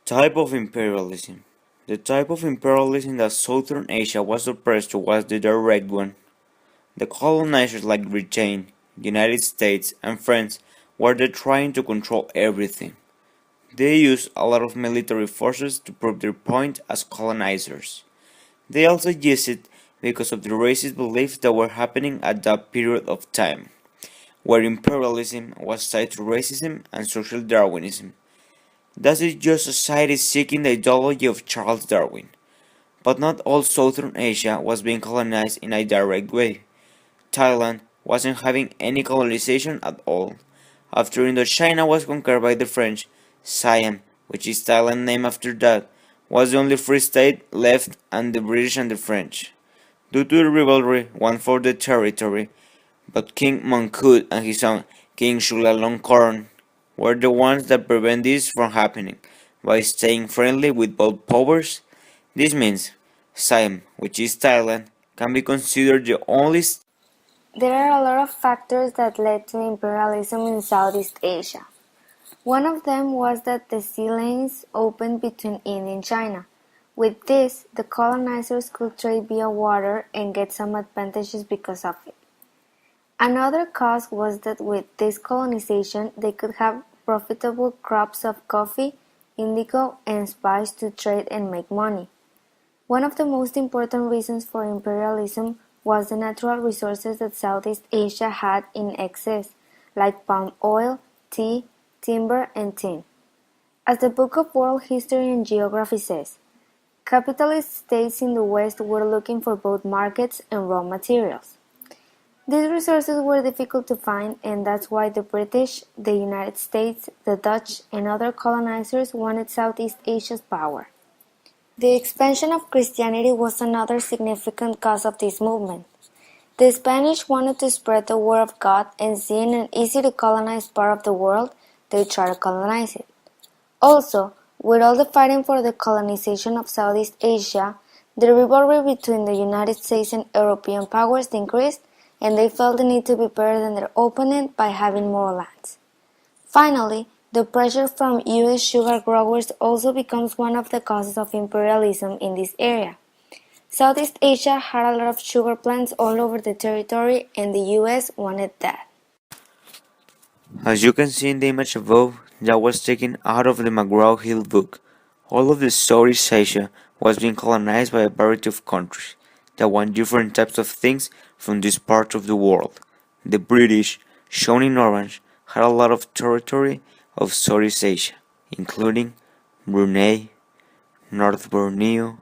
Type of imperialism. The type of imperialism that Southern Asia was oppressed to was the direct one. The colonizers like Britain, United States, and France were there trying to control everything. They used a lot of military forces to prove their point as colonizers. They also used it because of the racist beliefs that were happening at that period of time, where imperialism was tied to racism and social Darwinism. That is just society seeking the ideology of Charles Darwin. But not all Southern Asia was being colonized in a direct way. Thailand wasn't having any colonization at all. After Indochina was conquered by the French, Siam, which is Thailand's name after that, was the only free state left and the British and the French. Due to the rivalry won for the territory, but King Mongkut and his son King Chulalongkorn were the ones that prevent this from happening by staying friendly with both powers. This means Siam, which is Thailand, can be considered the only There are a lot of factors that led to imperialism in Southeast Asia. One of them was that the sea lanes opened between India and China. With this, the colonizers could trade via water and get some advantages because of it. Another cause was that with this colonization they could have profitable crops of coffee, indigo, and spice to trade and make money. One of the most important reasons for imperialism was the natural resources that Southeast Asia had in excess, like palm oil, tea, timber, and tin. As the Book of World History and Geography says, capitalist states in the West were looking for both markets and raw materials. These resources were difficult to find, and that's why the British, the United States, the Dutch, and other colonizers wanted Southeast Asia's power. The expansion of Christianity was another significant cause of this movement. The Spanish wanted to spread the word of God, and seeing an easy to colonize part of the world, they tried to colonize it. Also, with all the fighting for the colonization of Southeast Asia, the rivalry between the United States and European powers increased, and they felt the need to be better than their opponent by having more lands. Finally, the pressure from U.S. sugar growers also becomes one of the causes of imperialism in this area. Southeast Asia had a lot of sugar plants all over the territory, and the U.S. wanted that. As you can see in the image above, that was taken out of the McGraw-Hill book. All of the Southeast Asia was being colonized by a variety of countries that want different types of things from this part of the world. The British, shown in orange, had a lot of territory of Southeast Asia, including Brunei, North Borneo,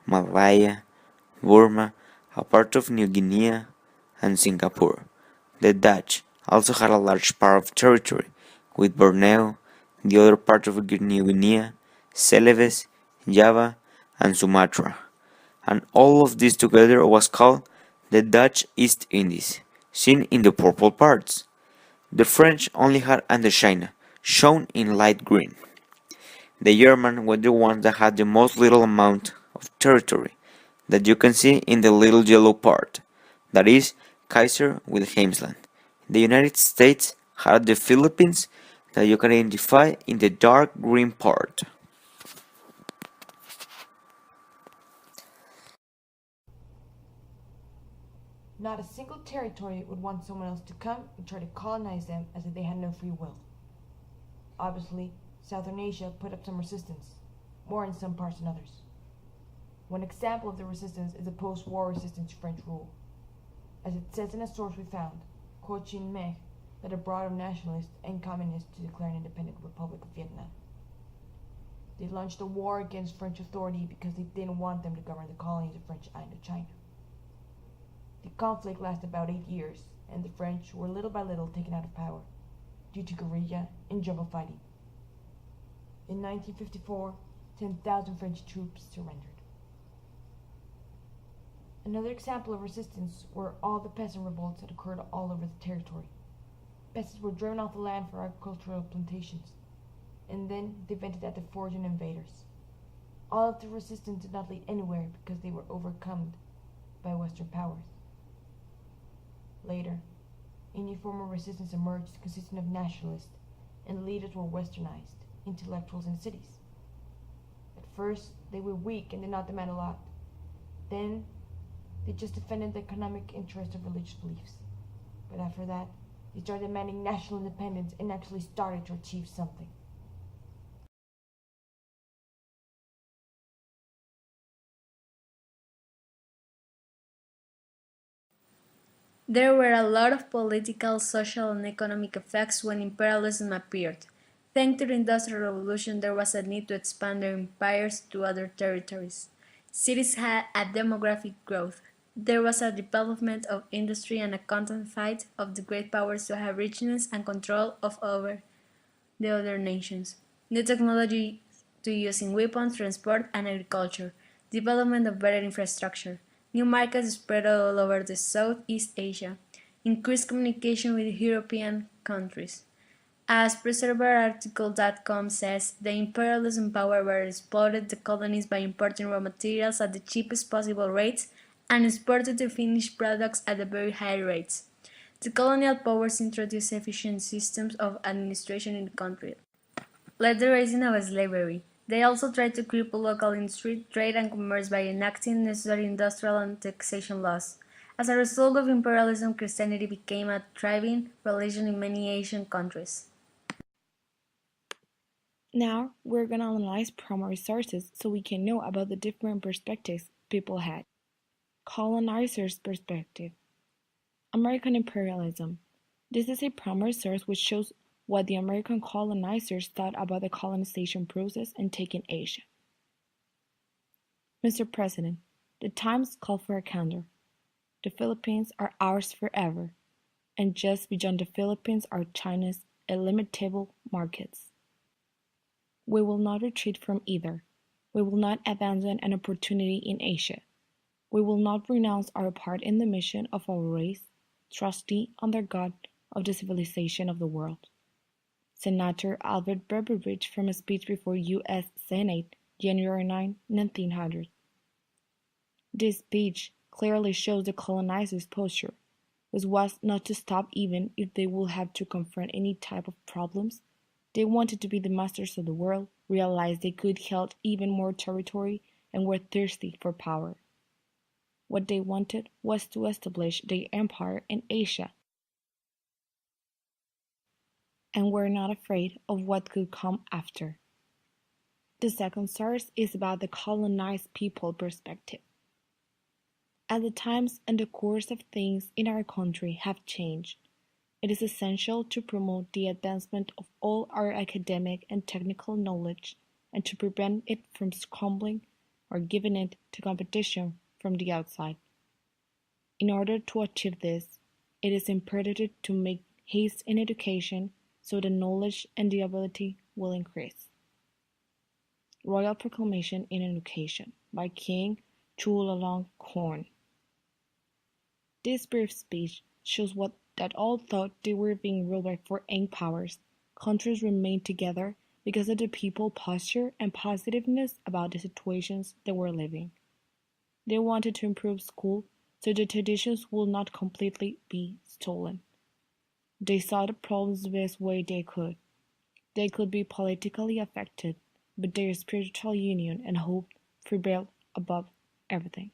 Malaya, Burma, a part of New Guinea, and Singapore. The Dutch also had a large part of territory, with Borneo, the other part of New Guinea, Celebes, Java, and Sumatra. And all of this together was called the Dutch East Indies, seen in the purple parts. The French only had Indochina, shown in light green. The Germans were the ones that had the most little amount of territory, that you can see in the little yellow part, that is Kaiser Wilhelmsland. The United States had the Philippines, that you can identify in the dark green part. Not a single territory would want someone else to come and try to colonize them as if they had no free will. Obviously, Southern Asia put up some resistance, more in some parts than others. One example of the resistance is the post-war resistance to French rule. As it says in a source we found, Ho Chi Minh led a broad of nationalists and communists to declare an independent Republic of Vietnam. They launched a war against French authority because they didn't want them to govern the colonies of French Indochina. The conflict lasted about 8 years, and the French were little by little taken out of power due to guerrilla and jungle fighting. In 1954, 10,000 French troops surrendered. Another example of resistance were all the peasant revolts that occurred all over the territory. Peasants were driven off the land for agricultural plantations, and then they vented at the foreign invaders. All of the resistance did not lead anywhere because they were overcome by Western powers. Later, a new form of resistance emerged consisting of nationalists, and the leaders were westernized, intellectuals in cities. first, they were weak and did not demand a lot. Then, they just defended the economic interests of religious beliefs. But after that, they started demanding national independence and actually started to achieve something. There were a lot of political, social, and economic effects when imperialism appeared. Thanks to the Industrial Revolution, there was a need to expand their empires to other territories. Cities had a demographic growth. There was a development of industry and a constant fight of the great powers to have richness and control over the other nations. New technology to use in weapons, transport, and agriculture. Development of better infrastructure. New markets spread all over the Southeast Asia. Increased communication with European countries. As PreserverArticle.com says, the imperialism power were exploited the colonies by importing raw materials at the cheapest possible rates and exported the finished products at the very high rates. The colonial powers introduced efficient systems of administration in the country, led the raising of slavery. They also tried to cripple local industry, trade, and commerce by enacting necessary industrial and taxation laws. As a result of imperialism, Christianity became a thriving religion in many Asian countries. Now, we're going to analyze primary sources so we can know about the different perspectives people had. Colonizer's perspective. American imperialism. This is a primary source which shows what the American colonizers thought about the colonization process and taking Asia. Mr. President, the times call for a candor. The Philippines are ours forever, and just beyond the Philippines are China's illimitable markets. We will not retreat from either. We will not abandon an opportunity in Asia. We will not renounce our part in the mission of our race, trustee under God of the civilization of the world. Senator Albert Beveridge from a speech before U.S. Senate, January 9, 1900. This speech clearly shows the colonizers' posture, which was not to stop even if they would have to confront any type of problems. They wanted to be the masters of the world, realized they could hold even more territory, and were thirsty for power. What they wanted was to establish their empire in Asia, and were not afraid of what could come after. The second source is about the colonized people perspective. As the times and the course of things in our country have changed, it is essential to promote the advancement of all our academic and technical knowledge and to prevent it from crumbling or giving it to competition from the outside. In order to achieve this, it is imperative to make haste in education so the knowledge and the ability will increase. Royal Proclamation in Education by King Chulalongkorn. This brief speech shows that although they were being ruled by foreign powers, countries remained together because of the people's posture and positiveness about the situations they were living. They wanted to improve school so the traditions would not completely be stolen. They saw the problems the best way they could. They could be politically affected, but their spiritual union and hope prevailed above everything.